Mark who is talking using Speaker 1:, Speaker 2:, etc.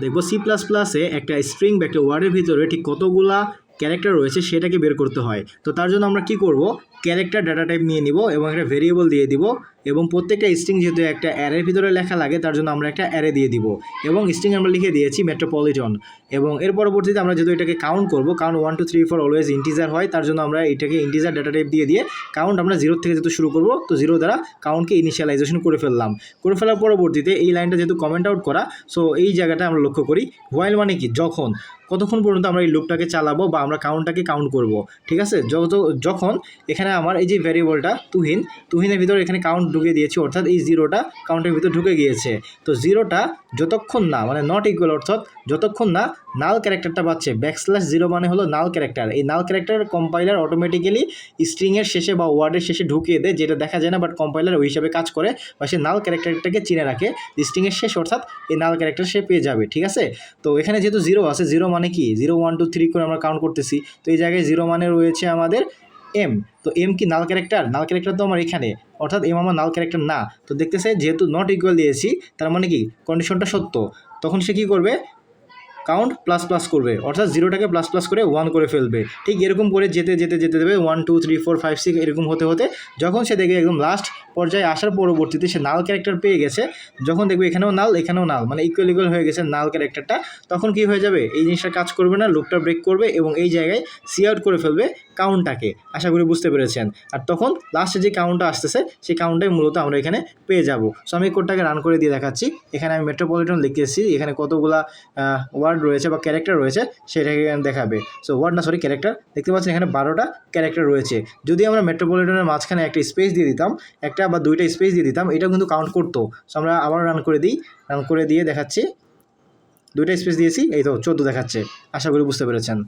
Speaker 1: দেখব C plus প্লাসে একটা স্ট্রিং বা একটা ওয়ার্ডের ভিতরে ঠিক কতগুলা ক্যারেক্টার রয়েছে সেটাকে বের করতে হয়। তো তার জন্য আমরা কি করব, ক্যারেক্টার ডাটা টাইপ নিয়ে নিব এবং একটা ভেরিয়েবল দিয়ে দিব এবং প্রত্যেকটা স্ট্রিং যেহেতু একটা অ্যারের ভিতরে লেখা লাগে তার জন্য আমরা একটা অ্যারে দিয়ে দিব এবং স্ট্রিং আমরা লিখে দিয়েছি মেট্রোপলিটন। এবং এর পরবর্তীতে আমরা যেহেতু এটাকে কাউন্ট করব, কারণ 1 2 3 4 অলওয়েজ ইন্টিজার হয়, তার জন্য আমরা এটাকে ইন্টিজার ডাটা টাইপ দিয়ে কাউন্ট আমরা 0 থেকে যেহেতু শুরু করব, তো 0 দ্বারা কাউন্টকে ইনিশিয়ালাইজেশন করে ফেলার পরবর্তীতে এই লাইনটা যেহেতু কমেন্ট আউট করা, সো এই জায়গাটা আমরা লক্ষ্য করি হোয়াইল মানে কি, যখন কতক্ষণ পর্যন্ত আমরা এই লুপটাকে চালাবো বা আমরা কাউন্টটাকে কাউন্ট করব। ঠিক আছে, যখন এখানে আমার এই যে ভ্যারিয়েবলটা তুহিনের ভিতরে এখানে কাউন্ট ঢুকে দিয়েছি, অর্থাৎ এই 0টা কাউন্টের ভিতরে ঢুকে গিয়েছে। তো 0টা যতক্ষণ না মানে নট ইকুয়াল, অর্থাৎ যতক্ষণ না নাল ক্যারেক্টারটা পাচ্ছে, /0 মানে হলো নাল ক্যারেক্টার। এই নাল ক্যারেক্টার কম্পাইলার অটোমেটিক্যালি স্ট্রিংয়ের শেষে বা ওয়ার্ডের শেষে ঢুকিয়ে দেয়, যেটা দেখা যায় না, বাট কম্পাইলার ওই হিসাবে কাজ করে বা সে নাল ক্যারেক্টারটাকে চিনে রাখে স্ট্রিংয়ের শেষ, অর্থাৎ এই নাল ক্যারেক্টার সে পেয়ে যাবে। ঠিক আছে, তো এখানে যেহেতু 0 আছে, 0 মানে কি 0 1 2 3 করে আমরা কাউন্ট করতেছি, তো এই জায়গায় 0 মানে রয়েছে আমাদের এম। তো এম কি নাল ক্যারেক্টার? নাল ক্যারেক্টার তো আমার এখানে, অর্থাৎ এম আমার নাল ক্যারেক্টার না। তো দেখতেছে যেহেতু নট ইকুয়াল দিয়েছি, তার মানে কি কন্ডিশনটা সত্য। তখন সে কী করবে, কাউন্ট প্লাস প্লাস করবে, অর্থাৎ 0টাকে প্লাস প্লাস করে 1 করে ফেলবে। ঠিক এরকম করে যেতে দেবে 1 2 3 4 5 6 এরকম হতে যখন সে দেখবে একদম লাস্ট পর্যায়ে আসার পরবর্তীতে সে নাল ক্যারেক্টার পেয়ে গেছে, যখন দেখবে এখানেও নাল মানে ইকুয়াল হয়ে গেছে নাল ক্যারেক্টারটা, তখন কি হয়ে যাবে, এই জিনিসটা কাজ করবে না, লুপটা ব্রেক করবে এবং এই জায়গায় সি আউট করে ফেলবে কাউন্টটাকে। আশা করি বুঝতে পেরেছেন। আর তখন লাস্টে যে কাউন্টটা আসতেছে সেই কাউন্টটাই মূলত আমরা এখানে পেয়ে যাব। সো আমি কোডটাকে রান করে দিয়ে দেখাচ্ছি। এখানে আমি মেট্রোপলিটন লিখেছি, এখানে কতগুলা ওয়ার্ড রয়েছে বা ক্যারেক্টার রয়েছে সেটাকে দেখাবে। সো ক্যারেক্টার দেখতে পাচ্ছেন এখানে 12টা ক্যারেক্টার রয়েছে। যদি আমরা মেট্রোপলিটনের মাঝখানে একটা স্পেস দিয়ে দিতাম, একটা বা দুইটা স্পেস দিয়ে দিতাম, এটাও কিন্তু কাউন্ট করতো। সো আমরা আবার রান করে দিয়ে দেখাচ্ছি, দুইটা স্পেস দিয়েছি, এই তো 14 দেখাচ্ছে। আশা করি বুঝতে পেরেছেন।